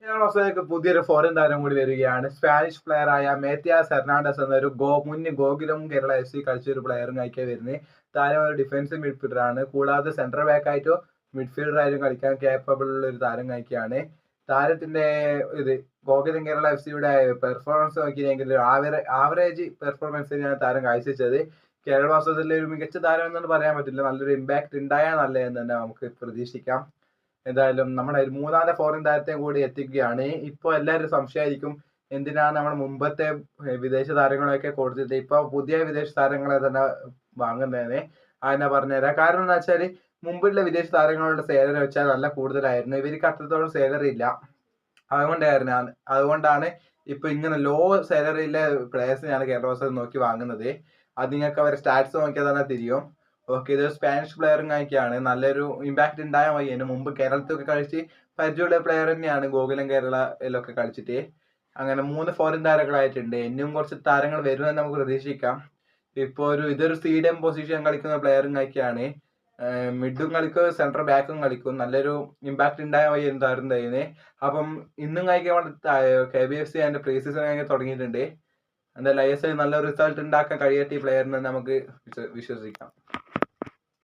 ഓസ്ട്രേലിയക്ക് പുതിയൊരു ഫോറിൻ താരം കൂടി വരികയാണ്. സ്പാനിഷ് പ്ലെയർ ആയ മേത്തിയാസ് ഹെർണാണ്ടസ് എന്നൊരു മുൻ ഗോകുലം കേരള FC കളിച്ചൊരു പ്ലെയറും കളിക്കാൻ വരുന്നത്. താരം ഒരു ഡിഫൻസീവ് മിഡ്ഫീൽഡർ ആണ്. കൂടാതെ സെൻട്രൽ ബാക്ക് ആയിട്ടോ മിഡ്ഫീൽഡർ ആയിട്ടും കളിക്കാൻ കേപ്പബിൾ ഉള്ള ഒരു താരം കളിക്കുകയാണ്. താരത്തിന്റെ ഗോകുലം കേരള FCയുടെ പെർഫോമൻസ് നോക്കിയെങ്കിൽ ആവറേജ് പെർഫോമൻസ് തന്നെയാണ് താരം കാഴ്ചവെച്ചത്. കേരള ബ്ലാസ്റ്റേഴ്സിലെ ഒരു മികച്ച താരം എന്നൊന്നും പറയാൻ പറ്റില്ല. നല്ലൊരു ഇമ്പാക്ട് ഉണ്ടായാൽ നല്ലതെന്ന് തന്നെ നമുക്ക് പ്രതീക്ഷിക്കാം. എന്തായാലും നമ്മുടെ മൂന്നാമത്തെ ഫോറിൻ താരത്തെ കൂടി എത്തിക്കുകയാണ്. ഇപ്പൊ എല്ലാവരും സംശയമായിരിക്കും, എന്തിനാണ് നമ്മുടെ മുമ്പത്തെ വിദേശ താരങ്ങളെയൊക്കെ കൊടുത്തിട്ട് ഇപ്പൊ പുതിയ വിദേശ താരങ്ങളെ തന്നെ വാങ്ങുന്നതെന്ന്. അതിനെ പറഞ്ഞുതരാം. കാരണം എന്താ വെച്ചാല് മുമ്പുള്ള വിദേശ താരങ്ങളുടെ സാലറി വെച്ചാൽ നല്ല കൂടുതലായിരുന്നു. ഇവർക്ക് അത്രത്തോളം സാലറി ഇല്ല. അതുകൊണ്ടാണ് ഇപ്പൊ ഇങ്ങനെ ലോ സാലറിയിലെ പ്ലേയേഴ്സിനെയാണ് കേരള ബ്ലാസ്റ്റേഴ്സ് നോക്കി വാങ്ങുന്നത്. അത് നിങ്ങൾക്ക് അവരുടെ സ്റ്റാറ്റ്സ് നോക്കിയാൽ തന്നെ തിരിയും. ഓക്കെ, ഇത് സ്പാനിഷ് പ്ലെയറും കളിക്കുകയാണ്. നല്ലൊരു ഇമ്പാക്ട് ഉണ്ടായാൽ മതി. അതിന് മുമ്പ് കേരളത്തിലൊക്കെ കളിച്ച് പരിചയമുള്ള പ്ലെയർ തന്നെയാണ് ഗോകുലം കേരളയിലൊക്കെ കളിച്ചിട്ട്. അങ്ങനെ 3 ഫോറിൻ താരങ്ങളായിട്ടുണ്ട്. ഇനിയും കുറച്ച് താരങ്ങൾ വരുമെന്ന് നമുക്ക് പ്രതീക്ഷിക്കാം. ഇതൊരു CDM പൊസിഷൻ കളിക്കുന്ന പ്ലെയറും കളിക്കുകയാണ്. മിഡും കളിക്കും, സെൻട്രൽ ബാക്കും കളിക്കും. നല്ലൊരു ഇമ്പാക്ട് ഉണ്ടായാൽ മതി എന്ന് താരം തരുന്നത്. അപ്പം ഇന്നും കളിക്കാൻ KBFC അതിന്റെ പ്രീ സീസൺ തുടങ്ങിയിട്ടുണ്ട്. എന്തായാലും ISL നല്ല റിസൾട്ട് ഉണ്ടാക്കാൻ കഴിയട്ടെ ഈ പ്ലെയറിന് നമുക്ക് വിശ്വസിക്കാം.